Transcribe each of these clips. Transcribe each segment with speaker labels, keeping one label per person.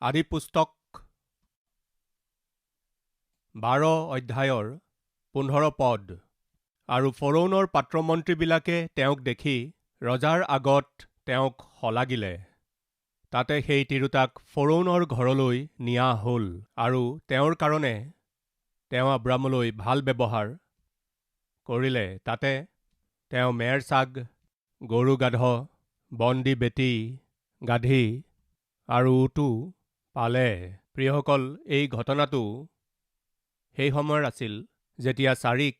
Speaker 1: আদি পুস্তক 12 অধ্যায়ৰ 15 পদ। আৰু ফৰৌনৰ পাত্ৰমন্ত্ৰীবিলাকে তেওঁক দেখি ৰজাৰ আগত তেওঁক শলাগিলে। তাতে সেই তিৰোতাক ফৰৌনৰ ঘৰলৈ নিয়া হ'ল, আৰু তেওঁৰ কাৰণে তেওঁ আব্ৰামলৈ ভাল ব্যৱহাৰ কৰিলে। তাতে তেওঁ মেৰ চাগ, গৰু গাধ, বন্দী বেটী, গাধী আৰু উটো পালে। প্ৰিয়সকল, এই ঘটনাটো সেই সময়ৰ আছিল যেতিয়া চাৰিক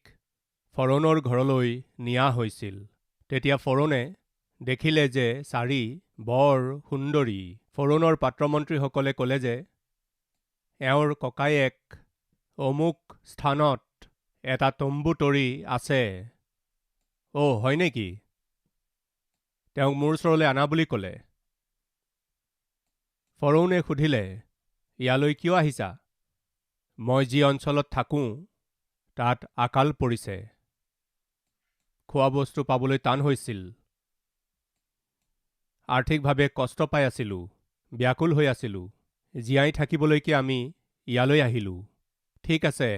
Speaker 1: ফৰৌনৰ ঘৰলৈ নিয়া হৈছিল। তেতিয়া ফৰৌনে দেখিলে যে চাৰি বৰ সুন্দৰী। ফৰৌনৰ পাত্ৰমন্ত্ৰীসকলে ক'লে যে এওঁৰ ককায়েক অমুক স্থানত এটা তম্বু তৰি আছে। হয় নেকি? তেওঁক মোৰ ওচৰলৈ আনা বুলি ক'লে। ফৰৌনে সুধিলে, ইয়ালৈ কিয় আহিছা? মই যি অঞ্চলত থাকোঁ তাত আকাল পৰিছে। খোৱা বস্তু পাবলৈ টান হৈছিল। আৰ্থিকভাৱে কষ্ট পাই আছিলোঁ, ব্যাকুল হৈ আছিলোঁ। জীয়াই থাকিবলৈকে আমি ইয়ালৈ আহিলোঁ। ঠিক আছে,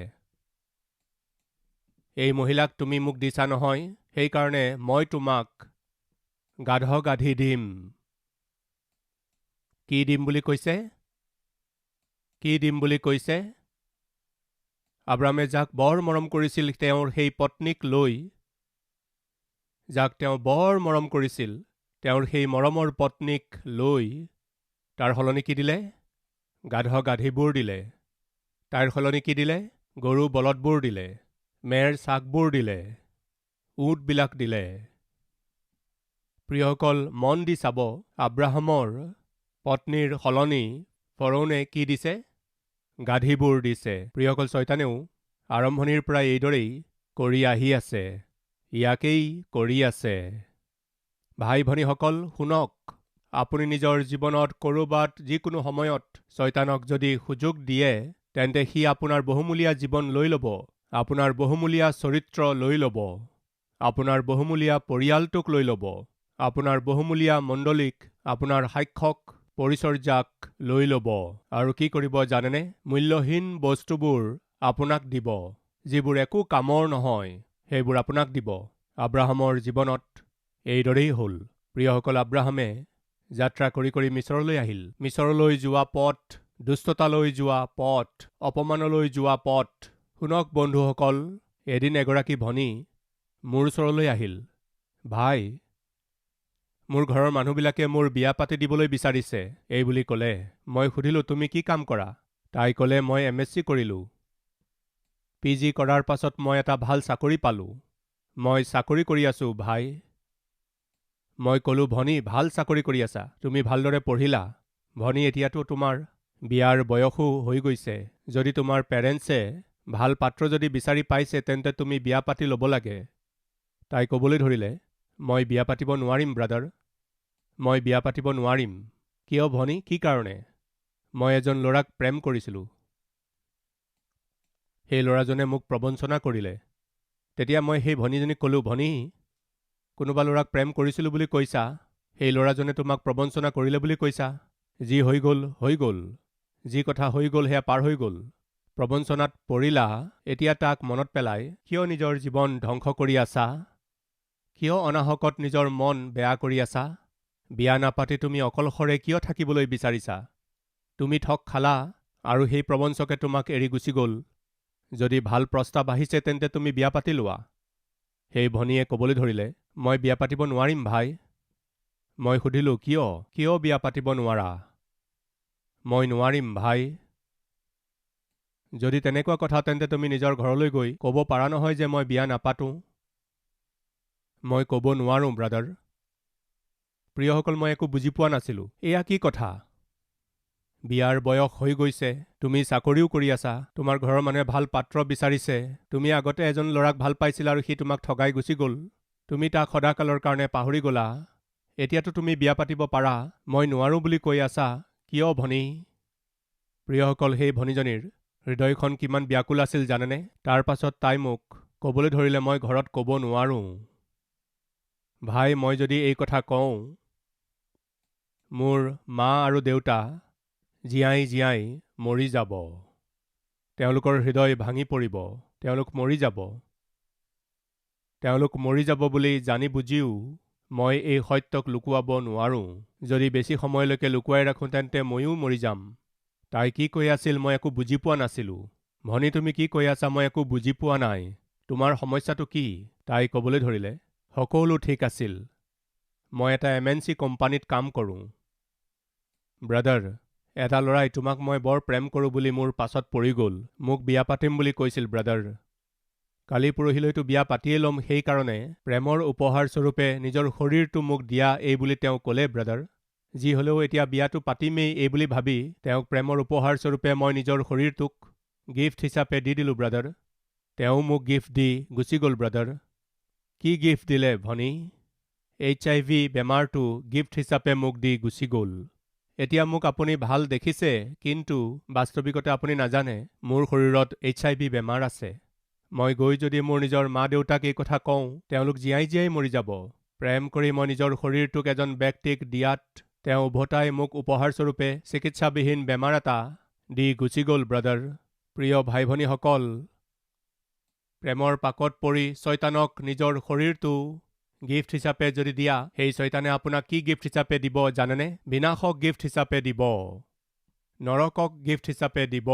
Speaker 1: এই মহিলাক তুমি মোক দিছা নহয়, সেইকাৰণে মই তোমাক গাধ গাধী দিম। কি দিম বুলি কৈছে? কি দিম বুলি কৈছে? আব্ৰামে যাক বৰ মৰম কৰিছিল তেওঁৰ সেই পত্নীক লৈ, যাক তেওঁ বৰ মৰম কৰিছিল তেওঁৰ সেই মৰমৰ পত্নীক লৈ তাৰ সলনি কি দিলে? গাধ গাধীবোৰ দিলে। তাইৰ সলনি কি দিলে? গৰু বলদবোৰ দিলে, মেৰ চাকবোৰ দিলে, উটবিলাক দিলে। প্ৰিয়সকল, মন দি চাব, আব্ৰাহামৰ পত্নীৰ সলনি ফৰৌনে কি দিছে? গাধীবোৰ দিছে। প্ৰিয়সকল, শয়তানেও আৰম্ভণিৰ পৰা এইদৰেই কৰি আহি আছে, ইয়াকেই কৰি আছে। ভাই ভনীসকল শুনক, আপুনি নিজৰ জীৱনত ক'ৰবাত যিকোনো সময়ত শয়তানক যদি সুযোগ দিয়ে, তেন্তে সি আপোনাৰ বহুমূলীয়া জীৱন লৈ ল'ব, আপোনাৰ বহুমূলীয়া চৰিত্ৰ লৈ ল'ব, আপোনাৰ বহুমূলীয়া পৰিয়ালটোক লৈ ল'ব, আপোনাৰ বহুমূলীয়া মণ্ডলীক, আপোনাৰ সাক্ষক পৰিচৰ্যাক লৈ ল'ব। আৰু কি কৰিব জানেনে? মূল্যহীন বস্তুবোৰ আপোনাক দিব, যিবোৰ একো কামৰ নহয়, সেইবোৰ আপোনাক দিব। আব্ৰাহামৰ জীৱনত এইদৰেই হ'ল। প্ৰিয়সকল, আব্ৰাহামে যাত্ৰা কৰি কৰি মিছৰলৈ আহিল। মিছৰলৈ যোৱা পথ, দুষ্টতালৈ যোৱা পথ, অপমানলৈ যোৱা পথ। শুনক বন্ধুসকল, এদিন এগৰাকী ভনী মোৰ ওচৰলৈ আহিল। ভাই, মোৰ ঘৰৰ মানুহবিলাকে মোৰ বিয়া পাতি দিবলৈ বিচাৰিছে, এই বুলি ক'লে। মই সুধিলোঁ, তুমি কি কাম কৰা? তাই ক'লে, মই MSc কৰিলোঁ। PG কৰাৰ পাছত মই এটা ভাল চাকৰি পালোঁ। মই চাকৰি কৰি আছোঁ ভাই। মই ক'লোঁ, ভনী, ভাল চাকৰি কৰি আছা, তুমি ভালদৰে পঢ়িলা। ভনী, এতিয়াতো তোমাৰ বিয়াৰ বয়সো হৈ গৈছে। যদি তোমাৰ পেৰেণ্টছে ভাল পাত্ৰ যদি বিচাৰি পাইছে, তেন্তে তুমি বিয়া পাতি ল'ব লাগে। তাই ক'বলৈ ধৰিলে, মই বিয়া পাতিব নোৱাৰিম ব্ৰাদাৰ। মই বিয়া পাতিব নোৱাৰিম। কিয় ভনী? কি কাৰণে? মই এজন ল'ৰাক প্ৰেম কৰিছিলোঁ। সেই ল'ৰাজনে মোক প্ৰবঞ্চনা কৰিলে। তেতিয়া মই সেই ভনীজনীক ক'লোঁ, ভনী, কোনোবা ল'ৰাক প্ৰেম কৰিছিলোঁ বুলি কৈছা, সেই ল'ৰাজনে তোমাক প্ৰবঞ্চনা কৰিলে বুলি কৈছা। যি হৈ গ'ল হৈ গ'ল, যি কথা হৈ গ'ল সেয়া পাৰ হৈ গ'ল। প্ৰবঞ্চনাত পৰিলা, এতিয়া তাক মনত পেলাই কিয় নিজৰ জীৱন ধ্বংস কৰি আছা? কিয় অনাহকত নিজৰ মন বেয়া কৰি আছা? বিয়া নাপাতি তুমি অকলশৰে কিয় থাকিবলৈ বিচাৰিছা? তুমি ঠগ খালা আৰু সেই প্ৰবঞ্চকে তোমাক এৰি গুচি গ'ল। যদি ভাল প্ৰস্তাৱ আহিছে তেন্তে তুমি বিয়া পাতি লোৱা। সেই ভনীয়ে ক'বলৈ ধৰিলে, মই বিয়া পাতিব নোৱাৰিম ভাই। মই সুধিলোঁ, কিয়? কিয় বিয়া পাতিব নোৱাৰা? মই নোৱাৰিম ভাই। যদি তেনেকুৱা কথা, তেন্তে তুমি নিজৰ ঘৰলৈ গৈ ক'ব পাৰা নহয় যে মই বিয়া নাপাতোঁ। মই ক'ব নোৱাৰোঁ ব্ৰাদাৰ। প্ৰিয়সকল, মই একো বুজি পোৱা নাছিলোঁ। এয়া কি কথা? বিয়াৰ বয়স হৈ গৈছে, তুমি চাকৰিও কৰি আছা, তোমাৰ ঘৰৰ মানুহে ভাল পাত্ৰ বিচাৰিছে, তুমি আগতে এজন ল'ৰাক ভাল পাইছিলা আৰু সি তোমাক ঠগাই গুচি গ'ল। তুমি তাক সদাকালৰ কাৰণে পাহৰি গ'লা। এতিয়াতো তুমি বিয়া পাতিব পাৰা, মই নোৱাৰোঁ বুলি কৈ আছা, কিয় ভনী? প্ৰিয়সকল, সেই ভনীজনীৰ হৃদয়খন কিমান ব্যাকুল আছিল জানেনে? তাৰ পাছত তাই মোক ক'বলৈ ধৰিলে, মই ঘৰত ক'ব নোৱাৰোঁ। ভাই, মই যদি এই কথা কওঁ, মোৰ মা আৰু দেউতা জীয়াই জীয়াই মৰি যাব। তেওঁলোকৰ হৃদয় ভাঙি পৰিব। তেওঁলোক মৰি যাব। তেওঁলোক মৰি যাব বুলি জানি বুজিও মই এই সত্যক লুকুৱাব নোৱাৰোঁ। যদি বেছি সময়লৈকে লুকুৱাই ৰাখোঁ তেন্তে ময়ো মৰি যাম। তাই কি কৈ আছিল মই একো বুজি পোৱা নাছিলোঁ। ভনী তুমি কি কৈ আছা মই একো বুজি পোৱা নাই। তোমাৰ সমস্যাটো কি? তাই ক'বলৈ ধৰিলে। সকলো ঠিক আছিল। মই এটা MNC কোম্পানীত কাম কৰোঁ। ব্ৰাদাৰ, এটা ল'ৰাই তোমাক মই বৰ প্ৰেম কৰোঁ বুলি মোৰ পাছত পৰি গ'ল। মোক বিয়া পাতিম বুলি কৈছিল ব্ৰাদাৰ। কালি পৰহিলৈতো বিয়া পাতিয়েই ল'ম, সেইকাৰণে প্ৰেমৰ উপহাৰ স্বৰূপে নিজৰ শৰীৰটো মোক দিয়া এই বুলি তেওঁ ক'লে ব্ৰাদাৰ। যি হ'লেও এতিয়া বিয়াটো পাতিমেই এই বুলি ভাবি তেওঁক প্ৰেমৰ উপহাৰ স্বৰূপে মই নিজৰ শৰীৰটোক গিফ্ট হিচাপে দি দিলোঁ ব্ৰাদাৰ। তেওঁ মোক গিফ্ট দি গুচি গ'ল ব্ৰাদাৰ। কি গিফ্ট দিলে ভনী? HIV বেমাৰটো গিফ্ট হিচাপে মোক দি গুচি গ'ল। এতিয়া মোক আপুনি ভাল দেখিছে, কিন্তু বাস্তৱিকতে আপুনি নাজানে মোৰ শৰীৰত HIV বেমাৰ আছে। মই গৈ যদি মোৰ নিজৰ মা দেউতাক এই কথা কওঁ, তেওঁলোক জীয়াই জীয়াই মৰি যাব। প্ৰেম কৰি মই নিজৰ শৰীৰটোক এজন ব্যক্তিক দিয়াত তেওঁ উভতাই মোক উপহাৰস্বৰূপে চিকিৎসাবিহীন বেমাৰ এটা দি গুচি গ'ল ব্ৰাদাৰ। প্ৰিয় ভাই ভনীসকল, প্ৰেমৰ পাকত পৰি ছয়তানক নিজৰ শৰীৰটো গিফ্ট হিচাপে যদি দিয়া, সেই ছয়তানে আপোনাক কি গিফ্ট হিচাপে দিব জানেনে? বিনাশক গিফ্ট হিচাপে দিব। নৰকক গিফ্ট হিচাপে দিব।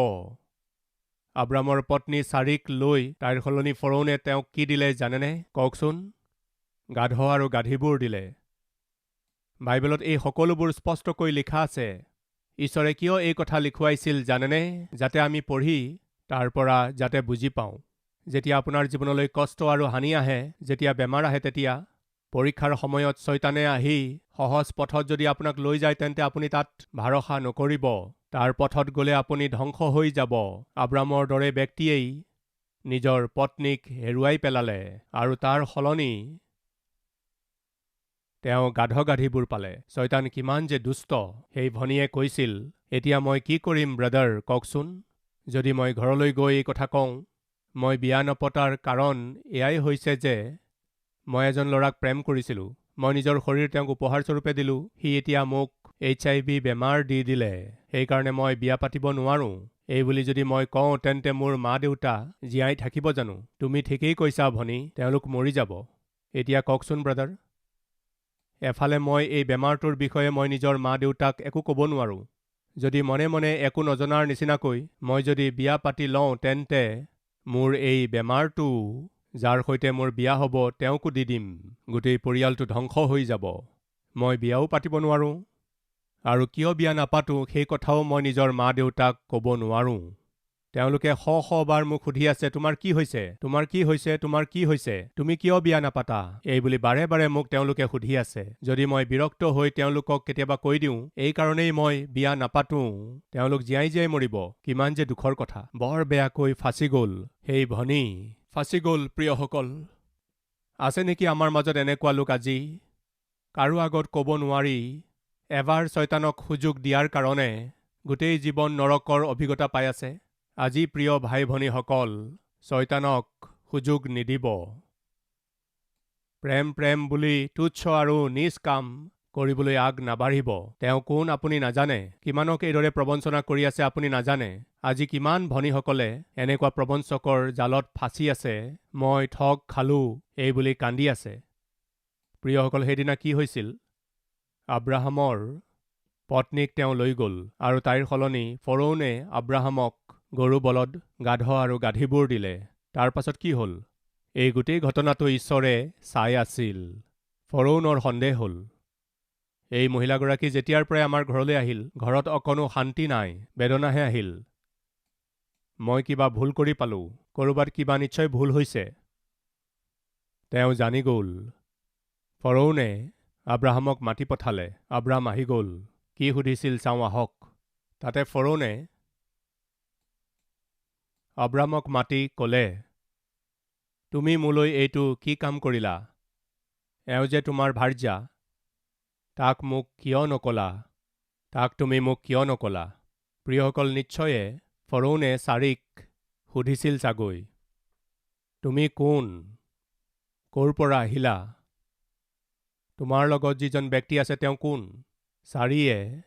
Speaker 1: আব্ৰামৰ পত্নী চাৰিক লৈ তাইৰ সলনি ফৰৌনে তেওঁক কি দিলে জানেনে? কওকচোন। গাধ আৰু গাধীবোৰ দিলে। বাইবেলত এই সকলোবোৰ স্পষ্টকৈ লিখা আছে। ঈশ্বৰে কিয় এই কথা লিখুৱাইছিল জানেনে? যাতে আমি পঢ়ি তাৰ পৰা যাতে বুজি পাওঁ। যেতিয়া আপোনাৰ জীৱনলৈ কষ্ট আৰু হানি আহে, যেতিয়া বেমাৰ আহে, তেতিয়া পৰীক্ষাৰ সময়ত ছয়তানে আহি সহজ পথত যদি আপোনাক লৈ যায় তেন্তে আপুনি তাত ভৰসা নকৰিব। তাৰ পথত গ'লে আপুনি ধ্বংস হৈ যাব। আব্ৰামৰ দৰে ব্যক্তিয়েই নিজৰ পত্নীক হেৰুৱাই পেলালে আৰু তাৰ সলনি তেওঁ গাধ গাধীবোৰ পালে। ছয়তান কিমান যে দুষ্ট। সেই ভনীয়ে কৈছিল, এতিয়া মই কি কৰিম ব্ৰাদাৰ কওকচোন। যদি মই ঘৰলৈ গৈ এই কথা কওঁ, মই বিয়া নপতাৰ কাৰণ এয়াই হৈছে যে মই এজন ল'ৰাক প্ৰেম কৰিছিলোঁ। মই নিজৰ শৰীৰ তেওঁক উপহাৰস্বৰূপে দিলোঁ। সি এতিয়া মোক HIV বেমাৰ দি দিলে। সেইকাৰণে মই বিয়া পাতিব নোৱাৰোঁ। এই বুলি যদি মই কওঁ তেন্তে মোৰ মা দেউতা জীয়াই থাকিব জানো? তুমি ঠিকেই কৈছা ভনী, তেওঁলোক মৰি যাব। এতিয়া কওকচোন ব্ৰাদাৰ। এফালে মই এই বেমাৰটোৰ বিষয়ে মই নিজৰ মা দেউতাক একো ক'ব নোৱাৰোঁ। যদি মনে মনে একো নজনাৰ নিচিনাকৈ মই যদি বিয়া পাতি লওঁ তেন্তে মোৰ এই বেমাৰটো যাৰ সৈতে মোৰ বিয়া হ'ব তেওঁকো দি দিম। গোটেই পৰিয়ালটো ধ্বংস হৈ যাব। মই বিয়াও পাতিব নোৱাৰোঁ আৰু কিয় বিয়া নাপাতো সেই কথাও মই নিজৰ মা দেউতাক ক'ব নোৱাৰোঁ। তেওঁলোকে শ বাৰ মোক সুধি আছে, তোমাৰ কি হৈছে? তোমাৰ কি হৈছে? তোমাৰ কি হৈছে? তুমি কিয় বিয়া নাপাতা? এই বুলি বাৰে বাৰে মোক তেওঁলোকে সুধি আছে। যদি মই বিৰক্ত হৈ তেওঁলোকক কেতিয়াবা কৈ দিওঁ এই কাৰণেই মই বিয়া নাপাতো, তেওঁলোক জীয়াই জীয়াই মৰিব, কিমান যে দুখৰ কথা। বৰ বেয়াকৈ ফাঁচি গ'ল সেই ভনী, ফাঁচি গ'ল। প্ৰিয়সকল, আছে নেকি আমাৰ মাজত এনেকুৱা লোক আজি? কাৰো আগত ক'ব নোৱাৰি এবাৰ ছয়তানক সুযোগ দিয়াৰ কাৰণে গোটেই জীৱন নৰকৰ অভিজ্ঞতা পাই আছে। আজি প্ৰিয় ভাই ভনীসকল, ছয়তানক সুযোগ নিদিব। প্ৰেম প্ৰেম বুলি তুচ্ছ আৰু নিজ কাম কৰিবলৈ আগ নাবাঢ়িব। তেওঁ কোন আপুনি নাজানে। কিমানক এইদৰে প্ৰবঞ্চনা কৰি আছে আপুনি নাজানে। আজি কিমান ভনীসকলে এনেকুৱা প্ৰবঞ্চকৰ জালত ফাঁচি আছে, মই ঠগ খালোঁ এই বুলি কান্দি আছে। প্ৰিয়সকল, সেইদিনা কি হৈছিল? আব্ৰাহামৰ পত্নীক তেওঁ লৈ গ'ল আৰু তাইৰ সলনি ফৰৌনে আব্ৰাহামক গৰু বলদ, গাধ আৰু গাধীবোৰ দিলে। তাৰ পাছত কি হ'ল? এই গোটেই ঘটনাটো ঈশ্বৰে চাই আছিল। ফৰৌনৰ সন্দেহ হ'ল। এই মহিলাগৰাকী যেতিয়াৰ পৰাই আমাৰ ঘৰলৈ আহিল, ঘৰত অকণো শান্তি নাই, বেদনাহে আহিল। মই কিবা ভুল কৰি পালোঁ, ক'ৰবাত কিবা নিশ্চয় ভুল হৈছে। তেওঁ জানি গ'ল। ফৰৌনে আব্ৰাহামক মাতি পঠালে। আব্ৰাহাম আহি গ'ল। কি সুধিছিল চাওঁ আহক। তাতে ফৰৌনে আব্ৰাহামক মাতি ক'লে, তুমি মোলৈ এইটো কি কাম কৰিলা? এওঁ যে তোমাৰ ভাৰ্যা, তাক মোক কিয় নকলা? তাক তুমি মোক কিয় নকলা? প্ৰিয়সকল, নিশ্চয়ে ফৰৌনে চাৰিক সুধিছিল চাগৈ, তুমি কোন? ক'ৰ পৰা আহিলা? তোমাৰ লগত যিজন ব্যক্তি আছে তেওঁ কোন? চাৰিয়ে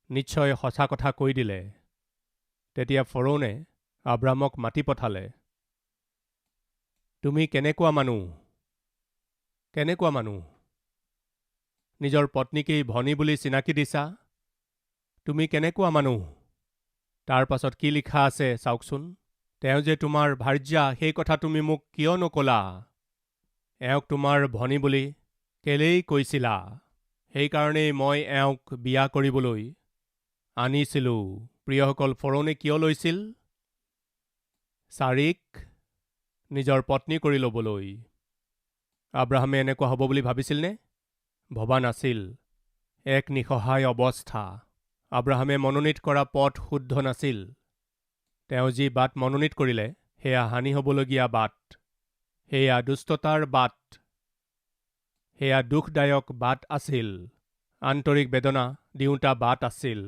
Speaker 1: নিশ্চয় সঁচা কথা কৈ দিলে। তেতিয়া ফৰোনে আব্ৰামক মাতি পঠালে। তুমি কেনেকুৱা মানুহ, কেনেকুৱা মানুহ? নিজৰ পত্নীকেই ভনী বুলি চিনাকি দিছা? তুমি কেনেকুৱা মানুহ? তাৰ পাছত কি লিখা আছে চাওকচোন। তেওঁ যে তোমাৰ ভাৰ্যা সেই কথা তুমি মোক কিয় নকলা? এওঁক তোমাৰ ভনী বুলি কেলেই কৈছিলা? সেইকাৰণেই মই এওঁক বিয়া কৰিবলৈ আনিছিলোঁ। প্ৰিয়সকল, ফৰোনে কিয় লৈছিল চাৰিক নিজৰ পত্নী কৰি ল'বলৈ? আব্ৰাহামে এনেকুৱা হ'ব বুলি ভাবিছিলনে? ভবা নাছিল। এক নিসহায় অৱস্থা। আব্ৰাহামে মনোনীত কৰা পথ শুদ্ধ নাছিল। তেওঁ যি বাট মনোনীত কৰিলে সেয়া হানি হ'বলগীয়া বাট, সেয়া দুষ্টতাৰ বাট, সেয়া দুখদায়ক বাট আছিল, আন্তৰিক বেদনা দিওঁতা বাট আছিল।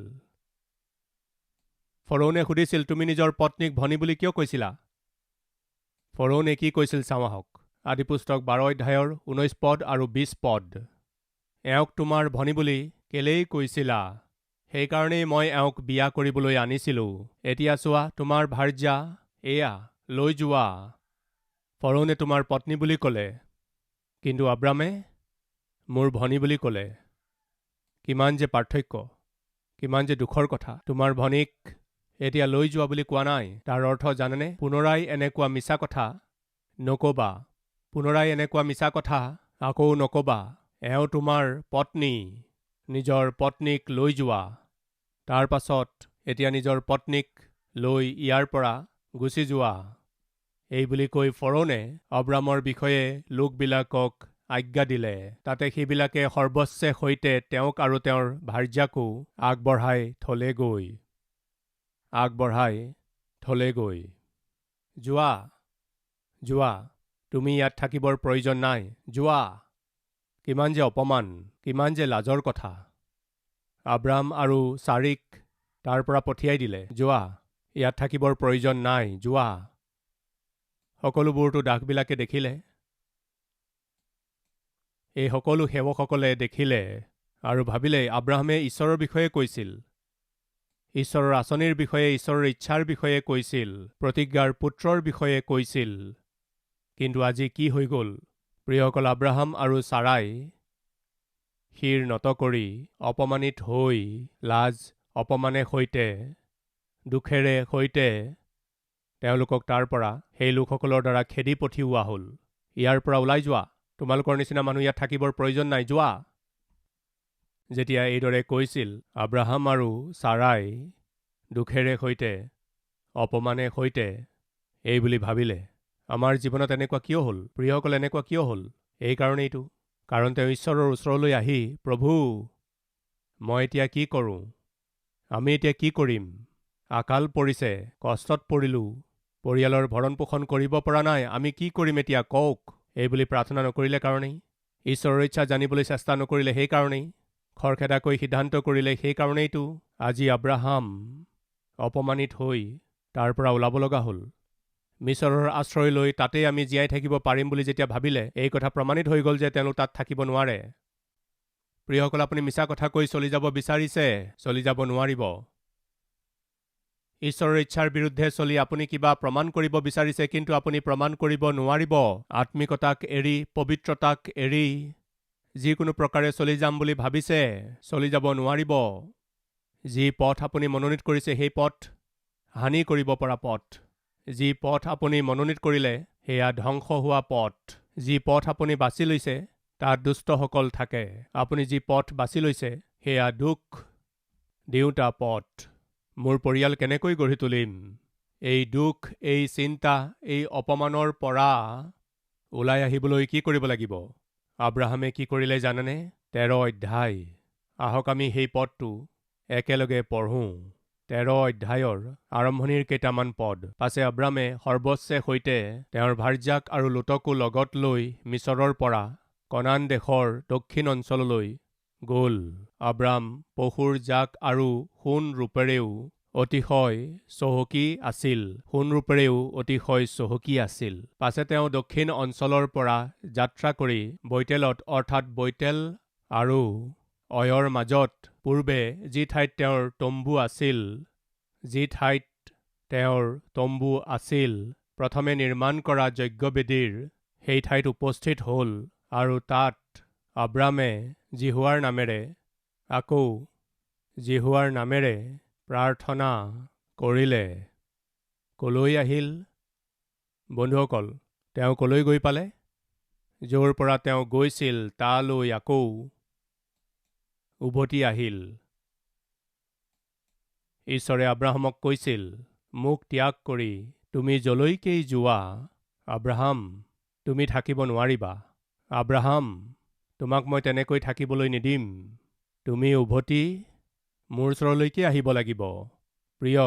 Speaker 1: ফৰোনে সুধিছিল, তুমি নিজৰ পত্নীক ভনী বুলি কিয় কৈছিলা? ফৰোনে কি কৈছিল চাওঁ আহক। আদিপুস্তক 12 অধ্যায়ৰ 19 পদ আৰু 20 পদ। এওঁক তোমাৰ ভনী বুলি কেলেই কৈছিলা? সেইকাৰণেই মই এওঁক বিয়া কৰিবলৈ আনিছিলোঁ। এতিয়া চোৱা, তোমাৰ ভাৰ্যা এয়া, লৈ যোৱা। ফৰোনে তোমাৰ পত্নী বুলি ক'লে, কিন্তু আব্ৰামে মোৰ ভনী বুলি ক'লে। কিমান যে পাৰ্থক্য, কিমান যে দুখৰ কথা। তোমাৰ ভনীক এতিয়া লৈ যোৱা বুলি কোৱা নাই। তাৰ অৰ্থ জানেনে? পুনৰাই এনেকুৱা মিছা কথা নকবা। পুনৰাই এনেকুৱা মিছা কথা আকৌ নকবা। এওঁ তোমাৰ পত্নী, নিজৰ পত্নীক লৈ যোৱা। তাৰ পাছত এতিয়া নিজৰ পত্নীক লৈ ইয়াৰ পৰা গুচি যোৱা। এই বুলি কৈ ফৰোনে আব্ৰামৰ বিষয়ে লোকবিলাকক আজ্ঞা দিলে। তাতে সেইবিলাকে সৰ্বস্বে সৈতে তেওঁক আৰু তেওঁৰ ভাৰ্যাকো আগবঢ়াই থলেগৈ। যোৱা, যোৱা, তুমি ইয়াত থাকিবৰ প্ৰয়োজন নাই, যোৱা। কিমান যে অপমান, কিমান যে লাজৰ কথা। আব্ৰাম আৰু চাৰিক তাৰ পৰা পঠিয়াই দিলে। যোৱা, ইয়াত থাকিবৰ প্ৰয়োজন নাই, যোৱা। সকলোবোৰতো দাসবিলাকে দেখিলে। এই সকলো সেৱকসকলে দেখিলে আৰু ভাবিলে আব্ৰাহামে ঈশ্বৰৰ বিষয়ে কৈছিল, ঈশ্বৰৰ আঁচনিৰ বিষয়ে, ঈশ্বৰৰ ইচ্ছাৰ বিষয়ে কৈছিল, প্ৰতিজ্ঞাৰ পুত্ৰৰ বিষয়ে কৈছিল। কিন্তু আজি কি হৈ গ'ল? প্ৰিয়সকল, আব্ৰাহাম আৰু চাৰাই শিৰ নত কৰি, অপমানিত হৈ, লাজ অপমানে সৈতে, দুখেৰে সৈতে তেওঁলোকক তাৰ পৰা, সেই লোকসকলৰ দ্বাৰা খেদি পঠিওৱা হ'ল। ইয়াৰ পৰা ওলাই যোৱা, তোমালোকৰ নিচিনা মানুহ ইয়াত থাকিবৰ প্ৰয়োজন নাই, যোৱা। যেতিয়া এইদৰে কৈছিল, আব্ৰাহাম আৰু চাৰাই দুখেৰে সৈতে, অপমানে সৈতে এই বুলি ভাবিলে। আমাৰ জীৱনত এনেকুৱা কিয় হ'ল? প্ৰিয়সকল, এনেকুৱা কিয় হ'ল? এই কাৰণেইতো, কাৰণ তেওঁ ঈশ্বৰৰ ওচৰলৈ আহি, প্ৰভু, মই এতিয়া কি কৰোঁ? আমি এতিয়া কি কৰিম? আকাল পৰিছে, কষ্টত পৰিলোঁ, পৰিয়ালৰ ভৰণ পোষণ কৰিব পৰা নাই, আমি কি কৰিম এতিয়া কওক? এই বুলি প্ৰাৰ্থনা নকৰিলে কাৰণেই, ঈশ্বৰৰ ইচ্ছা জানিবলৈ চেষ্টা নকৰিলে সেইকাৰণেই, খৰখেদাকৈ সিদ্ধান্ত কৰিলে সেইকাৰণেইতো আজি আব্ৰাহাম অপমানিত হৈ তাৰ পৰা ওলাব লগা হ'ল। মিছৰৰ আশ্ৰয় লৈ তাতেই আমি জীয়াই থাকিব পাৰিম বুলি যেতিয়া ভাবিলে, এই কথা প্ৰমাণিত হৈ গ'ল যে তেওঁলোক তাত থাকিব নোৱাৰে। প্ৰিয়সকল, আপুনি মিছা কথা কৈ চলি যাব বিচাৰিছে, চলি যাব নোৱাৰিব। ঈশ্বৰৰ ইচ্ছাৰ বিৰুদ্ধে চলি আপুনি কিবা প্ৰমাণ কৰিব বিচাৰিছে, কিন্তু আপুনি প্ৰমাণ কৰিব নোৱাৰিব। আত্মিকতাক এৰি, পবিত্ৰতাক এৰি যিকোনো প্ৰকাৰে চলি যাম বুলি ভাবিছে, চলি যাব নোৱাৰিব। যি পথ আপুনি মনোনীত কৰিছে সেই পথ হানি কৰিব পৰা পথ। যি পথ আপুনি মনোনীত কৰিলে সেয়া ধ্বংস হোৱা পথ। যি পথ আপুনি বাছি লৈছে তাত দুষ্টসকল থাকে। আপুনি যি পথ বাছি লৈছে সেয়া দুখ দিওঁতা পথ। মোৰ পৰিয়াল কেনেকৈ গঢ়ি তুলিম? এই দুখ, এই চিন্তা, এই অপমানৰ পৰা ওলাই আহিবলৈ কি কৰিব লাগিব? আব্ৰাহামে কি কৰিলে জানেনে? 13 অধ্যায়। আহক আমি সেই পদটো একেলগে পঢ়োঁ। 13 অধ্যায়ৰ আৰম্ভণিৰ কেইটামান পদ। পাছে আব্ৰামে সৰ্বস্বে সৈতে তেওঁৰ ভাৰ্যাক আৰু লোটকো লগত লৈ মিছৰৰ পৰা কনান দেশৰ দক্ষিণ অঞ্চললৈ গ'ল। আব্ৰাম পশুৰ জাক আৰু সোণ ৰূপেৰেও অতিশয় চহকী আছিল। পাছে তেওঁ দক্ষিণ অঞ্চলৰ পৰা যাত্ৰা কৰি বৈতেলত, অৰ্থাৎ বৈতেল আৰু অয়ৰ মাজত পূৰ্বে যি ঠাইত তেওঁৰ তম্বু আছিল, প্ৰথমে নিৰ্মাণ কৰা যজ্ঞবেদীৰ সেই ঠাইত উপস্থিত হ'ল আৰু তাত আব্ৰামে জিহুৱাৰ নামেৰে প্ৰাৰ্থনা কৰিলে। কলৈ আহিল? বন্ধুসকল, তেওঁ কলৈ গৈ পালে? য'ৰ পৰা তেওঁ গৈছিল তালৈ আকৌ উভতি আহিল। ঈশ্বৰে আব্ৰাহামক কৈছিল, মোক ত্যাগ কৰি তুমি যলৈকেই যোৱা, আব্ৰাহাম, তুমি থাকিব নোৱাৰিবা। আব্ৰাহাম, তোমাক মই তেনেকৈ থাকিবলৈ নিদিম। তুমি উভতি মোৰ ওচৰলৈকে আহিব লাগিব। প্ৰিয়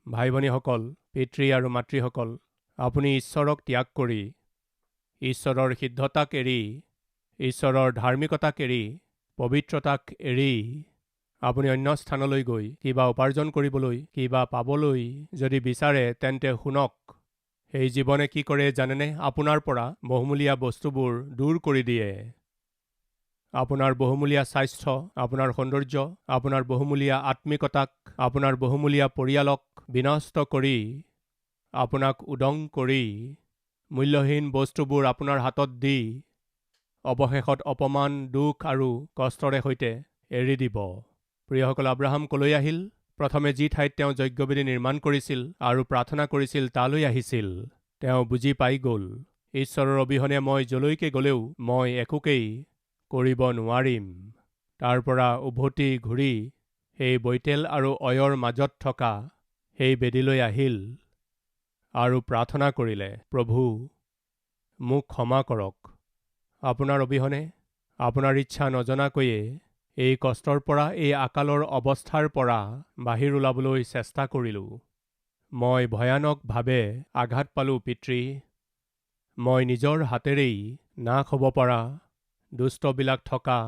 Speaker 1: ভাই ভনীসকল, পিতৃ আৰু মাতৃসকল, আপুনি ঈশ্বৰক ত্যাগ কৰি, ঈশ্বৰৰ সিদ্ধতাক এৰি, ঈশ্বৰৰ ধাৰ্মিকতাক এৰি, পবিত্ৰতাক এৰি আপুনি অন্য স্থানলৈ গৈ কিবা উপাৰ্জন কৰিবলৈ, কিবা পাবলৈ যদি বিচাৰে, তেন্তে শুনক, সেই জীৱনে কি কৰে জানেনে? আপোনাৰ পৰা বহুমূলীয়া বস্তুবোৰ দূৰ কৰি দিয়ে। আপোনাৰ বহুমূলীয়া স্বাস্থ্য, আপোনাৰ সৌন্দৰ্য, আপোনাৰ বহুমূলীয়া আত্মিকতাক, আপোনাৰ বহুমূলীয়া পৰিয়ালক বিনষ্ট কৰি, আপোনাক উদং কৰি, মূল্যহীন বস্তুবোৰ আপোনাৰ হাতত দি, অৱশেষত অপমান, দুখ আৰু কষ্টৰে সৈতে এৰি দিব। প্ৰিয়সকল, আব্ৰাহাম কলৈ আহিল? প্ৰথমে যি ঠাইত তেওঁ যজ্ঞবেদী নিৰ্মাণ কৰিছিল আৰু প্ৰাৰ্থনা কৰিছিল তালৈ আহিছিল। তেওঁ বুজি পাই গ'ল, ঈশ্বৰৰ অবিহনে মই যলৈকে গ'লেও মই একোকেই কৰিব নোৱাৰিম। তাৰ পৰা উভতি ঘূৰি সেই বৈতেল আৰু অয়ৰ মাজত থকা সেই বেদীলৈ আহিল আৰু প্ৰাৰ্থনা কৰিলে, প্ৰভু, মোক ক্ষমা কৰক। আপোনাৰ অবিহনে, আপোনাৰ ইচ্ছা নজনাকৈয়ে এই কষ্টৰ পৰা, এই আকালৰ অৱস্থাৰ পৰা বাহিৰ ওলাবলৈ চেষ্টা কৰিলোঁ। মই ভয়ানকভাৱে আঘাত পালোঁ পিতৃ। মই নিজৰ হাতেৰেই নাশ হ'ব পৰা দুষ্টবিলাক থকা,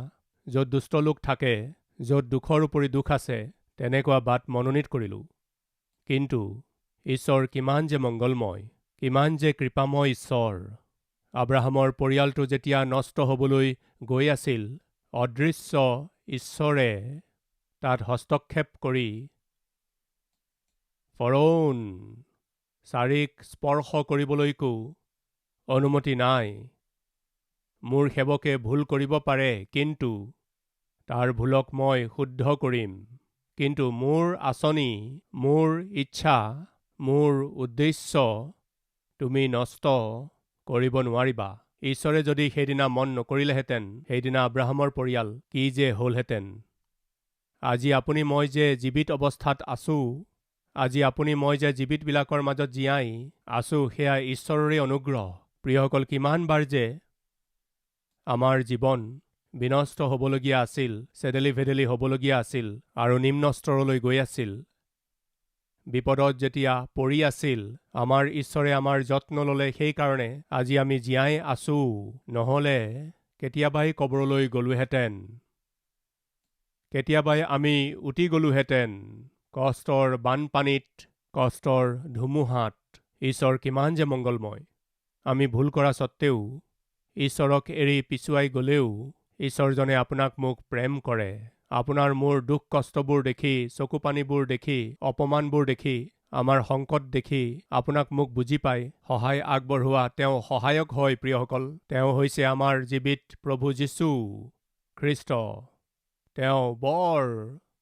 Speaker 1: য'ত দুষ্ট লোক থাকে, য'ত দুখৰ উপৰি দুখ আছে, তেনেকুৱা বাট মনোনীত কৰিলোঁ। কিন্তু ঈশ্বৰ কিমান যে মংগলময়, কিমান যে কৃপাময় ঈশ্বৰ। আব্ৰাহামৰ পৰিয়ালটো যেতিয়া নষ্ট হ'বলৈ গৈ আছিল, অদৃশ্য ঈশ্বৰে তাত হস্তক্ষেপ কৰি ফৰৌন চাৰিক স্পৰ্শ কৰিবলৈকো অনুমতি নাই। মোৰ সেৱকে ভুল কৰিব পাৰে, কিন্তু তাৰ ভুলক মই শুদ্ধ কৰিম। কিন্তু মোৰ আঁচনি, মোৰ ইচ্ছা, মোৰ উদ্দেশ্য তুমি নষ্ট কৰিব নোৱাৰিবা। ঈশ্বৰে যদি সেইদিনা মন নকৰিলেহেঁতেন, সেইদিনা আব্ৰাহামৰ পৰিয়াল কি যে হ'লহেঁতেন। আজি আপুনি মই যে জীৱিত অৱস্থাত আছোঁ, আজি আপুনি মই যে জীৱিতবিলাকৰ মাজত জীয়াই আছোঁ, সেয়া ঈশ্বৰৰে অনুগ্ৰহ। প্ৰিয়সকল, কিমানবাৰ যে আমাৰ জীৱন বিনষ্ট হ'বলগীয়া আছিল, চেদেলি ভেদেলি হ'বলগীয়া আছিল আৰু নিম্ন স্তৰলৈ গৈ আছিল। বিপদত যেতিয়া পৰি আছিল, আমাৰ ঈশ্বৰে আমাৰ যত্ন ল'লে। সেইকাৰণে আজি আমি জীয়াই আছোঁ। নহ'লে কেতিয়াবাই কবৰলৈ গ'লোহেঁতেন, কেতিয়াবাই আমি উটি গ'লোহেঁতেন কষ্টৰ বানপানীত, কষ্টৰ ধুমুহাত। ঈশ্বৰ কিমান যে মংগলময়। আমি ভুল কৰা স্বত্তেও, ঈশ্বৰক এৰি পিছুৱাই গ'লেও, ঈশ্বৰজনে আপোনাক মোক প্ৰেম কৰে। আপোনাৰ মোৰ দুখ কষ্টবোৰ দেখি, চকুপানীবোৰ দেখি, অপমানবোৰ দেখি, আমাৰ সংকট দেখি আপোনাক মোক বুজি পাই সহায় আগবঢ়োৱা তেওঁ সহায়ক হয়। প্ৰিয়সকল, তেওঁ হৈছে আমাৰ জীৱিত প্ৰভু যীশু খ্ৰীষ্ট। তেওঁ বৰ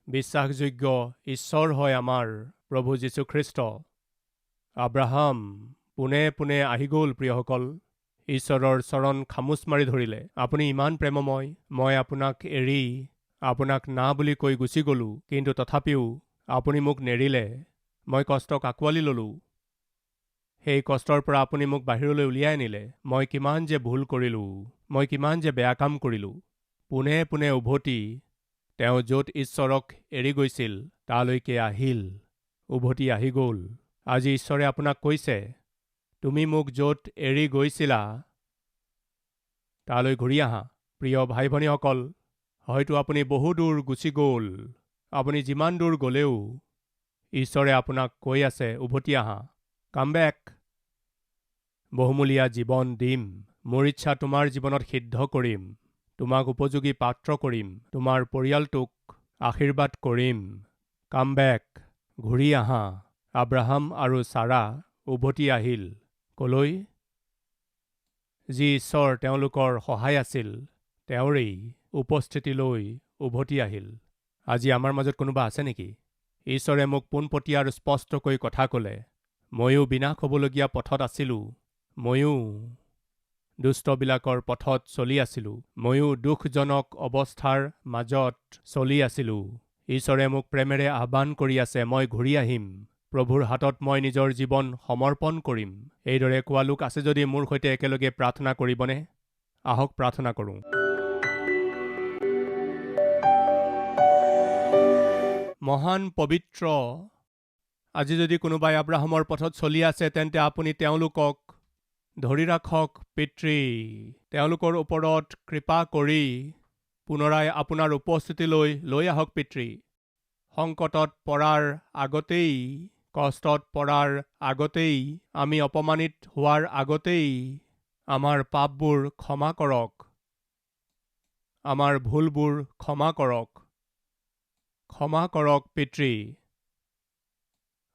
Speaker 1: বিশ্বাসযোগ্য ঈশ্বৰ হয়, আমাৰ প্ৰভু যীশু খ্ৰীষ্ট। আব্ৰাহাম পোনে পোনে আহি গ'ল। প্ৰিয়সকল, ঈশ্বৰৰ চৰণ খামোচ মাৰি ধৰিলে, আপুনি ইমান প্ৰেমময়, মই আপোনাক এৰি, আপোনাক না বুলি কৈ গুচি গ'লোঁ, কিন্তু তথাপিও আপুনি মোক নেৰিলে। মই কষ্টক আঁকোৱালি ল'লোঁ, সেই কষ্টৰ পৰা আপুনি মোক বাহিৰলৈ উলিয়াই আনিলে। মই কিমান যে ভুল কৰিলোঁ, মই কিমান যে বেয়া কাম কৰিলোঁ। পোনে পোনে উভতি তেওঁ য'ত ঈশ্বৰক এৰি গৈছিল তালৈকে আহিল, উভতি আহি গ'ল। আজি ঈশ্বৰে আপোনাক কৈছে, তুমি মোক য'ত এৰি গৈছিলা তালৈ ঘূৰি আহা। প্ৰিয় ভাই ভনীসকল, হয়তো আপুনি বহু দূৰ গুচি গ'ল। আপুনি যিমান দূৰ গ'লেও ঈশ্বৰে আপোনাক কৈ আছে, উভতি আহা, কাম বেক। বহুমূলীয়া জীৱন দিম, মোৰ ইচ্ছা তোমাৰ জীৱনত সিদ্ধ কৰিম। তোমাক উপযোগী পাত্ৰ কৰিম, তোমাৰ পৰিয়ালটোক আশীৰ্বাদ কৰিম। কাম বেক, ঘূৰি আহা। আব্ৰাহাম আৰু ছাৰা উভতি আহিল। কলৈ? যি ঈশ্বৰ তেওঁলোকৰ সহায় আছিল, তেওঁৰেই উপস্থিতিলৈ উভতি আহিল। আজি আমাৰ মাজত কোনোবা আছে নেকি? ঈশ্বৰে মোক পোনপটীয়া আৰু স্পষ্টকৈ কথা ক'লে। ময়ো বিনাশ হ'বলগীয়া পথত আছিলোঁ। ময়ো দুষ্টবিলাকৰ পথত চলি আছিলোঁ। ময়ো দুখজনক অৱস্থাৰ মাজত চলি আছিলোঁ। ঈশ্বৰে মোক প্ৰেমেৰে আহ্বান কৰি আছে, মই ঘূৰি আহিম। প্ৰভুৰ হাতত মই নিজৰ জীৱন সমৰ্পণ কৰিম। এইদৰে কোৱা লোক আছে যদি মোৰ সৈতে একেলগে প্ৰাৰ্থনা কৰিবনে? আহক প্ৰাৰ্থনা কৰোঁ। মহান পবিত্ৰ, আজি যদি কোনোবাই আব্ৰাহামৰ পথত চলি আছে, তেন্তে আপুনি তেওঁলোকক ধৰি ৰাখক পিতৃ। তেওঁলোকৰ ওপৰত কৃপা কৰি পুনৰাই আপোনাৰ উপস্থিতিলৈ লৈ আহক পিতৃ। সংকটত পৰাৰ আগতেই, কষ্টত পৰাৰ আগতেই, আমি অপমানিত হোৱাৰ আগতেই আমাৰ পাপবোৰ ক্ষমা কৰক, আমাৰ ভুলবোৰ ক্ষমা কৰক। ক্ষমা কৰক পিতৃ।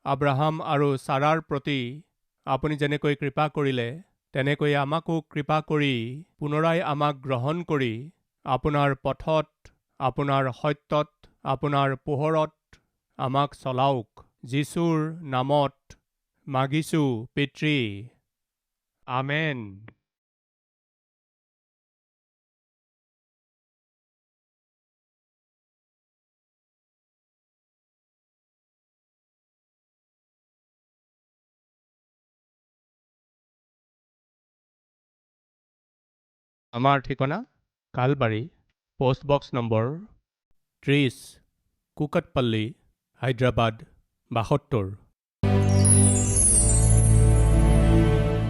Speaker 1: আব্ৰাহাম আৰু ছাৰাৰ প্ৰতি আপুনি যেনেকৈ কৃপা কৰিলে, তেনেকৈ আমাকো কৃপা কৰি পুনৰাই আমাক গ্ৰহণ কৰি আপোনাৰ পথত, আপোনাৰ সত্যত, আপোনাৰ পোহৰত আমাক চলাওক। যীশুৰ নামত মাগিছোঁ পিতৃ। আমেন। আমাৰ ঠিকনা কালবাৰী, পোষ্টবক্স নম্বৰ 30, কুকটপল্লী, হায়দৰাবাদ 72।